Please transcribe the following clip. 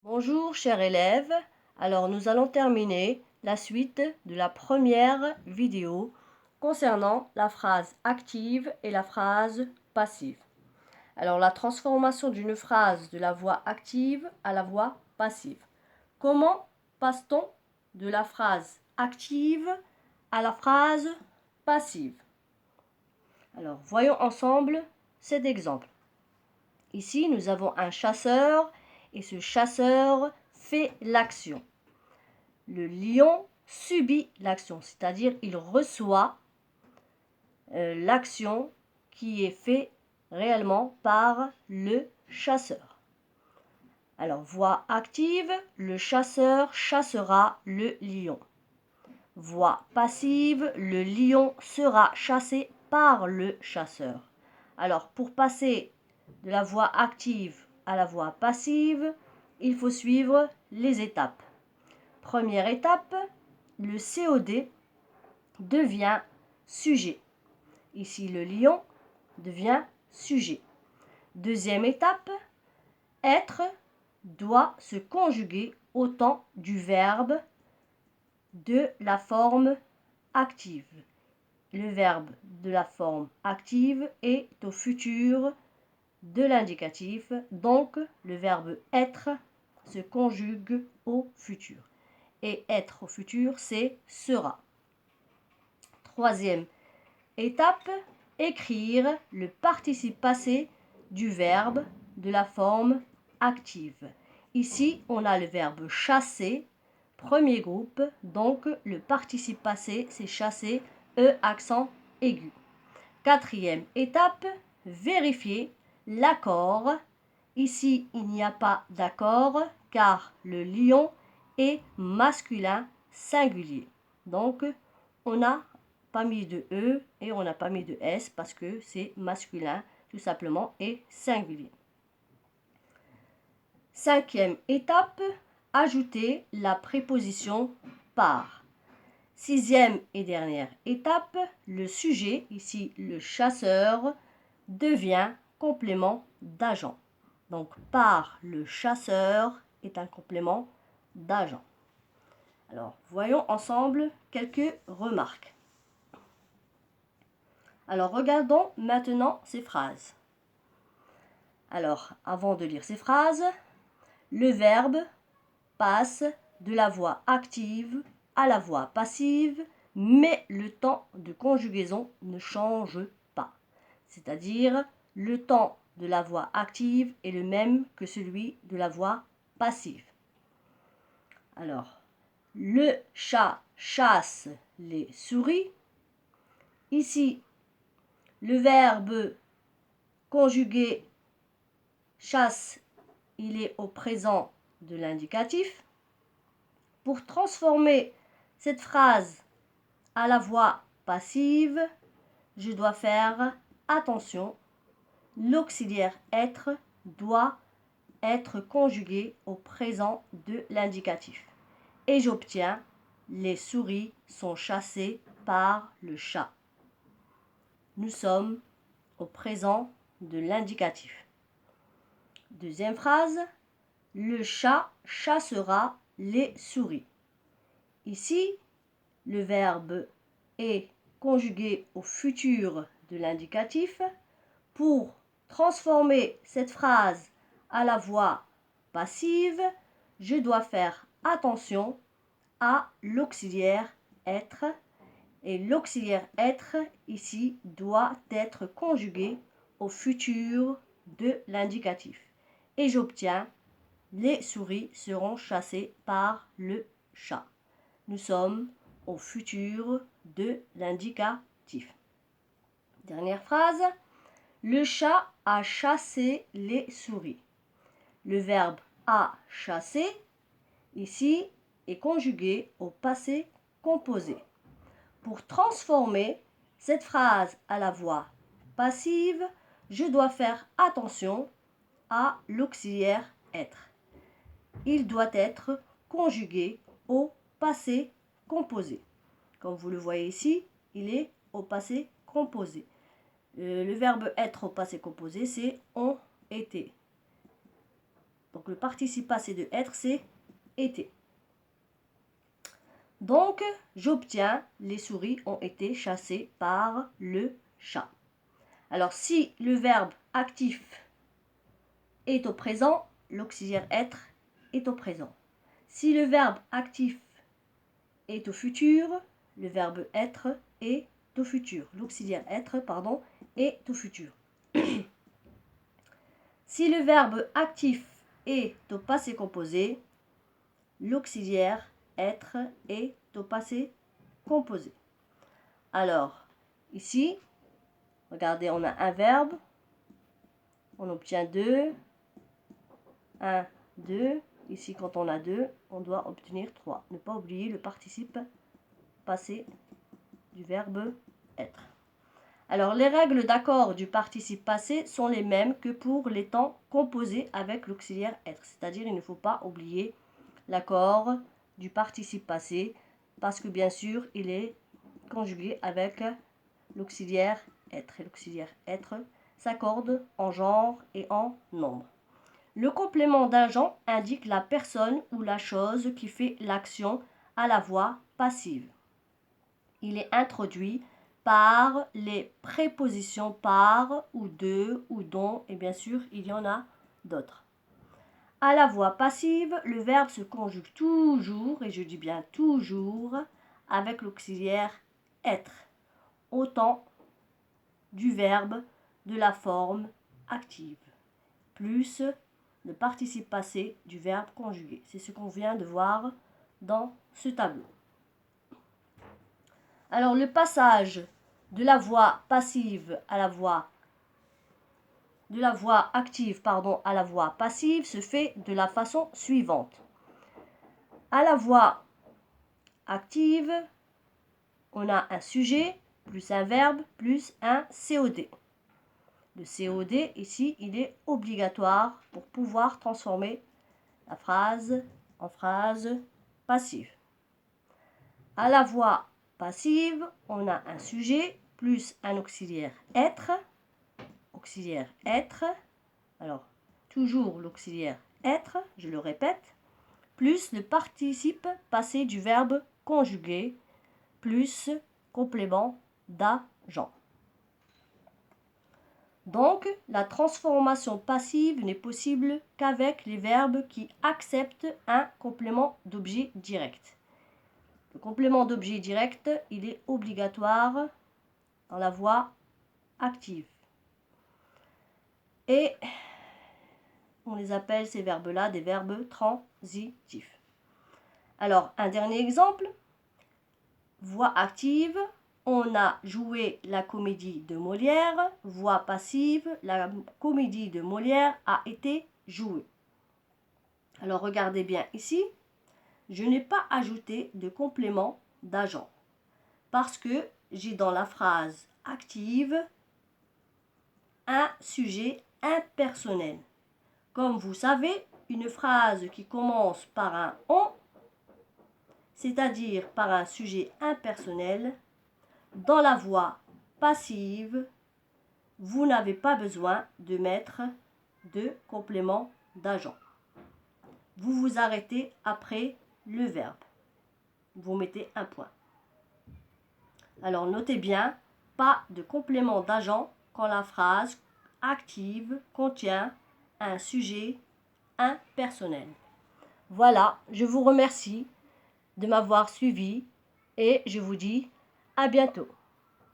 Bonjour chers élèves, alors nous allons terminer la suite de la première vidéo concernant la phrase active et la phrase passive. Alors la transformation d'une phrase de la voix active à la voix passive. Comment passe-t-on de la phrase active à la phrase passive? Alors voyons ensemble cet exemple. Ici, nous avons un chasseur et ce chasseur fait l'action. Le lion subit l'action, c'est-à-dire il reçoit l'action qui est faite réellement par le chasseur. Alors, voix active, le chasseur chassera le lion. Voix passive, le lion sera chassé par le chasseur. Alors, pour passer de la voix active à la voix passive, il faut suivre les étapes. Première étape, le COD devient sujet. Ici, le lion devient sujet. Deuxième étape, être doit se conjuguer au temps du verbe de la forme active. Le verbe de la forme active est au futur de l'indicatif, donc le verbe être se conjugue au futur. Et être au futur, c'est sera. Troisième étape, écrire le participe passé du verbe de la forme active. Ici, on a le verbe chasser, premier groupe, donc le participe passé, c'est chasser, E accent aigu. Quatrième étape, vérifier l'accord. Ici, il n'y a pas d'accord car le lion est masculin singulier. Donc, on n'a pas mis de E et on n'a pas mis de S parce que c'est masculin tout simplement et singulier. Cinquième étape, ajouter la préposition par. Sixième et dernière étape, le sujet, ici le chasseur, devient complément d'agent. Donc par le chasseur est un complément d'agent. Alors voyons ensemble quelques remarques. Alors regardons maintenant ces phrases. Alors avant de lire ces phrases, le verbe passe de la voix active à la voix passive, mais le temps de conjugaison ne change pas. C'est-à-dire, le temps de la voix active est le même que celui de la voix passive. Alors, le chat chasse les souris. Ici, le verbe conjugué chasse, il est au présent de l'indicatif. Pour transformer cette phrase à la voix passive, je dois faire attention. L'auxiliaire être doit être conjugué au présent de l'indicatif. Et j'obtiens les souris sont chassées par le chat. Nous sommes au présent de l'indicatif. Deuxième phrase, le chat chassera les souris. Ici, le verbe est conjugué au futur de l'indicatif. Pour transformer cette phrase à la voix passive, je dois faire attention à l'auxiliaire être. Et l'auxiliaire être ici doit être conjugué au futur de l'indicatif. Et j'obtiens les souris seront chassées par le chat. Nous sommes au futur de l'indicatif. Dernière phrase. Le chat a chassé les souris. Le verbe a chassé, ici, est conjugué au passé composé. Pour transformer cette phrase à la voix passive, je dois faire attention à l'auxiliaire être. Il doit être conjugué au passé composé. Comme vous le voyez ici, il est au passé composé. Le verbe être au passé composé, c'est ont été. Donc le participe passé de être, c'est été. Donc, j'obtiens, les souris ont été chassées par le chat. Alors, si le verbe actif est au présent, l'auxiliaire être est au présent. Si le verbe actif est au futur, le verbe être est au futur. L'auxiliaire être, pardon, est au futur. Si le verbe actif est au passé composé, l'auxiliaire être est au passé composé. Alors, ici, regardez, on a un verbe, on obtient 2, 1, 2. Ici, quand on a 2, on doit obtenir 3. Ne pas oublier le participe passé du verbe être. Alors, les règles d'accord du participe passé sont les mêmes que pour les temps composés avec l'auxiliaire être. C'est-à-dire, il ne faut pas oublier l'accord du participe passé parce que, bien sûr, il est conjugué avec l'auxiliaire être. Et l'auxiliaire être s'accorde en genre et en nombre. Le complément d'un genre indique la personne ou la chose qui fait l'action à la voix passive. Il est introduit par les prépositions par ou de ou dont, et bien sûr, il y en a d'autres. À la voix passive, le verbe se conjugue toujours, et je dis bien toujours, avec l'auxiliaire être, autant du verbe de la forme active, plus le participe passé du verbe conjugué. C'est ce qu'on vient de voir dans ce tableau. Alors, le passage de la voix passive à la voix active, à la voix passive se fait de la façon suivante. À la voix active, on a un sujet plus un verbe plus un COD. Le COD, ici, il est obligatoire pour pouvoir transformer la phrase en phrase passive. À la voix passive, on a un sujet plus un auxiliaire être. Auxiliaire être. Alors, toujours l'auxiliaire être, je le répète, plus le participe passé du verbe conjugué, plus complément d'agent. Donc, la transformation passive n'est possible qu'avec les verbes qui acceptent un complément d'objet direct. Le complément d'objet direct, il est obligatoire dans la voix active. Et on les appelle ces verbes-là des verbes transitifs. Alors, un dernier exemple. Voix active, on a joué la comédie de Molière. Voix passive, la comédie de Molière a été jouée. Alors, regardez bien ici. Je n'ai pas ajouté de complément d'agent parce que j'ai dans la phrase active un sujet impersonnel. Comme vous savez, une phrase qui commence par un « on », c'est-à-dire par un sujet impersonnel, dans la voix passive, vous n'avez pas besoin de mettre de complément d'agent. Vous vous arrêtez après le verbe. Vous mettez un point. Alors notez bien, pas de complément d'agent quand la phrase active contient un sujet impersonnel. Voilà, je vous remercie de m'avoir suivi et je vous dis à bientôt.